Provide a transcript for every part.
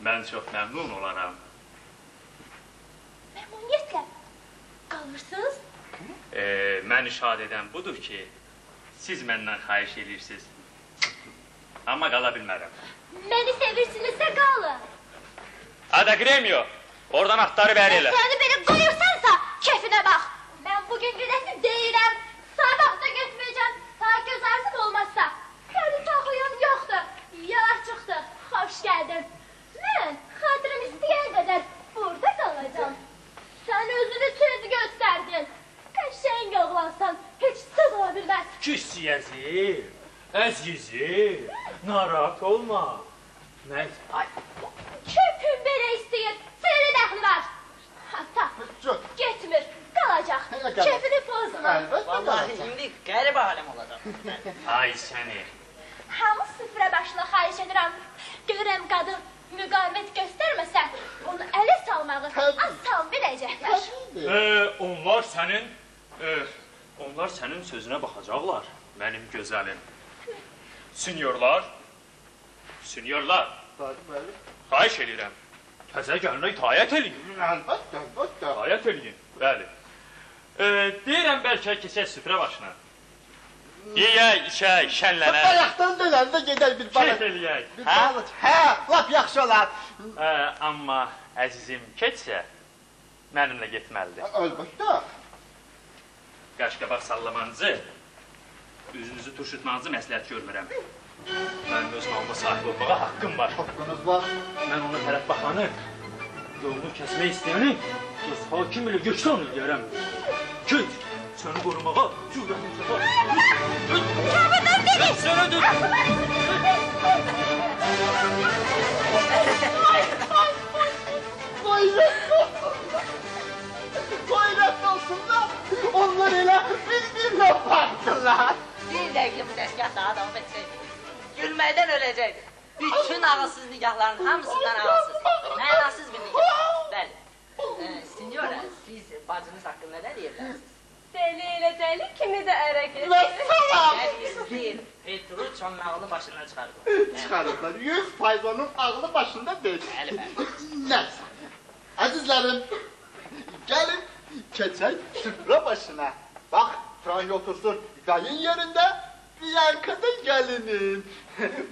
Mən çox məmnun olaram. Məmnuniyyətlə qalırsınız? Məni şad edən budur ki, siz məndən xahiş edirsiniz. Amma qala bilmərəm. Məni sevirsinizsə qalın. Ada Gremio, oradan atları bəri elə. Səni belə qoyursansa, kefinə bax. Mən bugün gedəsin deyirəm. Sabah da getməyəcəm, ta göz arzum olmazsa. Səni taxıyam yoxdur, yavaş çıxdı, xoş gəldin. Mən xatırım istəyən qədər burada qalacam. Sən özünü tez göstərdin. Qəşəng oğlansan, heç sığala bilməz. Küssiyəzim, əzizim, narahat olma. Ay, köpün belə istəyir, seni dəxli var. Hatta, getmir, qalacaq, kefini pozma. Vallahi indi qəribə aləm olacaq. Ay səni. Hamı süfrə başına xahiş edirəm. Görəm qadın müqavimət göstərməsə, onu ələ salmağı asal biləcəklər. Onlar sənin sözünə baxacaqlar, mənim gözəlim. Sinyorlar, xahiş edirəm. Təzə gəlinə itaət eləyin. İtaət eləyin, bəli. Deyirəm, bəlkə keçək süfrə başına. Yeyək, içək, şənlənək. Bayaqdan dönəndə gedək bir balık. Keyf eləyək. Hə, lap yaxşı olar. Amma əzizim keçsə, mənimlə getməlidir. Əlbəttə. Qaşqabaq sallamanızı, üzünüzü turşutmanızı məsləhət görmürəm. Mənim öz malıma sahib olmağa haqqım var. Haqqınız var. Mən ona tərəf baxanı, yolunu kəsmək istəyəni, öz hakim ilə göçdən eləyərəm. Keç, səni qorumağa cürətim çapar. Kəbədən beni! Sənə dur! Qoyrət olsunlar. Onlar elə bir-bir yapardılar. Bir dəqiqə bu dəstgah daha davam etsəydi. Gülməkdən öləcəkdi. Bütün ağılsız nikahların hamısından ağılsız. Mənasız bir nikah. Bəli. Signora, siz bacınız haqqında nə deyə bilərsiniz? Deli ilə deli kimi də ərə gedir. Vəssalam. Deyil, Petrucci'nin ağlı başından çıxarıb. Çıxarıblar. 100% onun ağlı başında deyil. Bəli, bəli. Nəsə. Əzizlərim, gəlin keçək süfrə başına. Bax, Frank otursun yayın yerində, Bianca da gəlinin.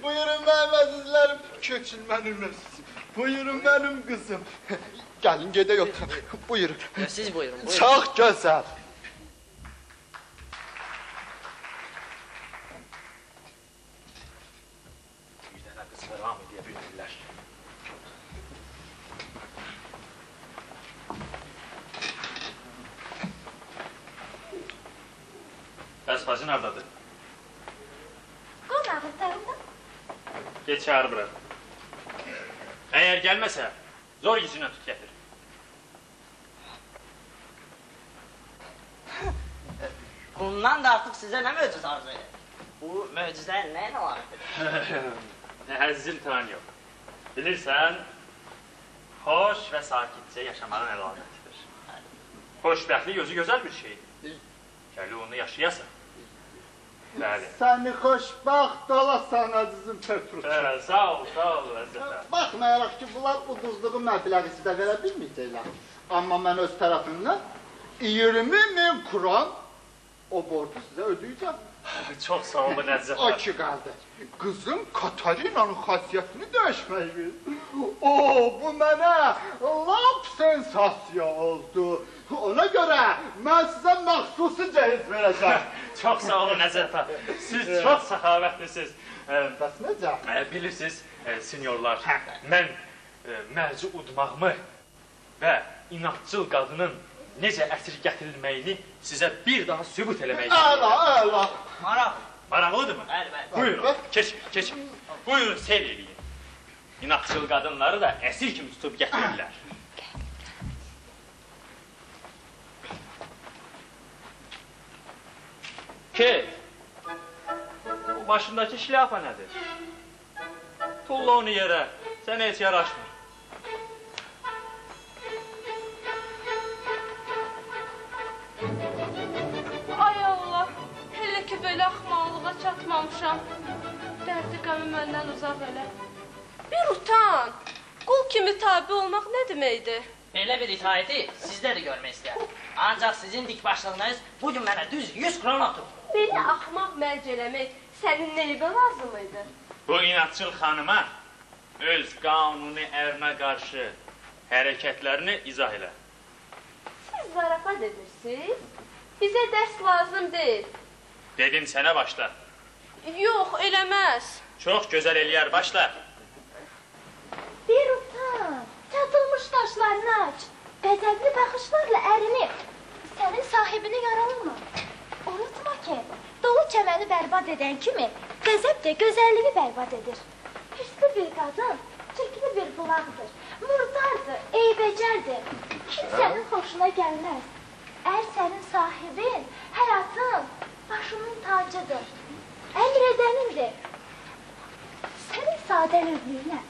Buyurun mənim əzizlərim, keçin mənim əzizim. Buyurun mənim qızım. Gəlin gedək otur. Buyurun. Siz buyurun, buyurun. Çox gözəl. Bir dənə qız fəram edə bilmirlər. Bəs bacı nerdadır? Qonağızdayında. Geç çağır bura. Eğer gelmese, zor gücüne tut getir. Bundan da artıq sizə nə möcüzə arzu edir? Bu möcüzənin nəyin əlamətidir? Əzizim tanıyor. Bilirsən, hoş ve sakitçe yaşamanın əlamətidir. Xoşbəxtlik özü gözəl bir şeydir. Gəli onu yaşayasın. Bəli. Səni xoşbaxt olasan əzizim Petrus. Sağ ol əzizim. Baxmayaraq ki, bunlar uduzduğu məbləği sizə verə bilməyəcəklər. Amma mən öz tərəfimdən 20.000 kron o borcu sizə ödəyəcəm. Çox sağ olun əzizim. O ki qaldı. Qızım Katarina'nın xasiyyətini dəyişməyir. O, bu mənə lap sensasiya oldu. Ona görə mən sizə məxsusi cehiz verəcəm. Çox sağ olun əzizim. Siz çox səxavətlisiniz. Bəs necə? Bilirsiniz, sinyorlar, mən mərci udmağımı və inatçıl qadının necə əsir gətirilməyini sizə bir daha sübut eləmək Əla, əla. Maraq. Maraqlıdırmı? Bəli, bəli. Buyurun, keç. Buyurun, seyr eləyin. İnatçıl qadınları da əsir kimi tutub gətirirlər. Ket, bu başındakı şlyapa nədir? Tulla onu yerə, sənə heç yaraşmır. Ay Allah, hele ki böyle axmaqlığa çatmamışam. Dərdi qəmi məndən uzaq elə. Bir utan, qul kimi tabi olmaq nə deməkdir? Belə bir itaəti sizdə də görmək istəyərəm. Ancaq sizin dik başlığınız bugün mənə düz 100 kron atıb. Belə axmaq mərc eləmək sənin neyibə lazım idi? Bu inatçıl xanıma öz qanuni ərinə qarşı hərəkətlərini izah elə. Siz zarafat edirsiniz. Bizə dərs lazım deyil. Dedim sənə başla. Yox, eləməz. Çox gözəl eləyər, başla. Bir utan, çatılmış daşlarını aç. Qəzəbli baxışlarla ərini, sənin sahibini yaralama. Unutma ki, dolu çəməni bərbad edən kimi, qəzəb də gözəlliyi bərbad edir. Hırslı bir qadın, çirkli bir bulaqdır, murdardır, eybəcərdir. Kimsənin xoşuna gəlməz. Ər sənin sahibin, həyatın, başının tacıdır. Əmr edənindir. Sənin sadəlövlüyünə,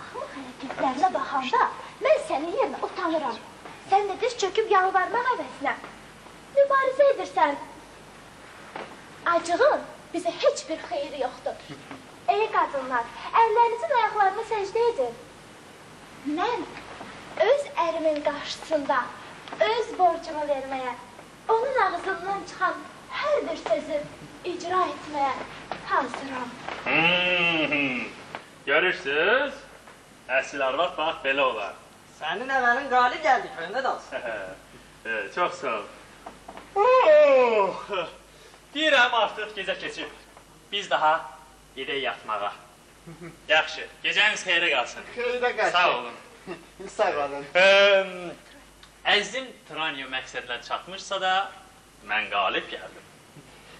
axmaq hərəkətlərinə baxanda mən sənin yerinə utanıram. Sən də diz çöküb yalvarmaq əvəzinə. Mübarizə edirsən. Acığın bizə heç bir xeyri yoxdur. Ey qadınlar, əllərinizin ayaqlarını səcdə edin. Mən öz ərimin qarşısında öz borcumu verməyə, onun ağzından çıxan hər bir sözü icra etməyə hazıram. Görürsünüz? Əsil arvad bax belə olar. Sənin əvənin qalib gəldi, köyündə dalsın. Çox sağ ol. Deyirəm artıq gecə keçib. Biz daha gedək yatmağa. Yaxşı, gecəniz xeyrə qalsın. Xeyrə qalsın. Sağ olun. Sağ olun. Əzim Tranio məqsədlə çatmışsa da, mən qalib gəldim.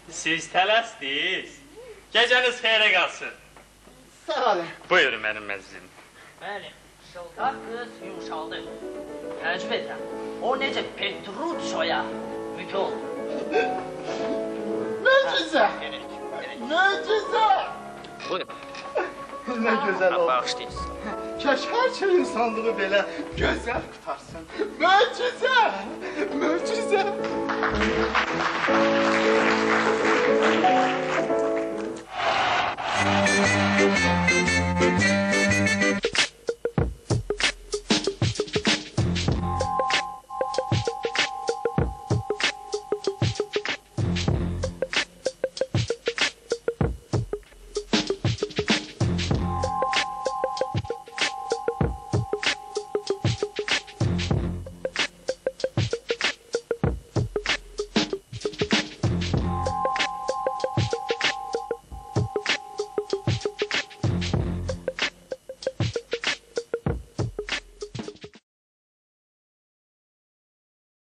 Siz tələsdiniz. Gecəniz xeyrə qalsın. Sağ olun. Buyurun mənim əzizim. Bəli, şıltaq qız yumşaldı. Təəccüb edirəm. O necə Petrucio'ya mükü oldu. Möcüzə! Möcüzə! Buyurun. Nə gözəl oldu. Bağışlayın. Kəş hər şey insanlığı belə gözəl qutarsın. Möcüzə! Möcüzə! Möcüzə!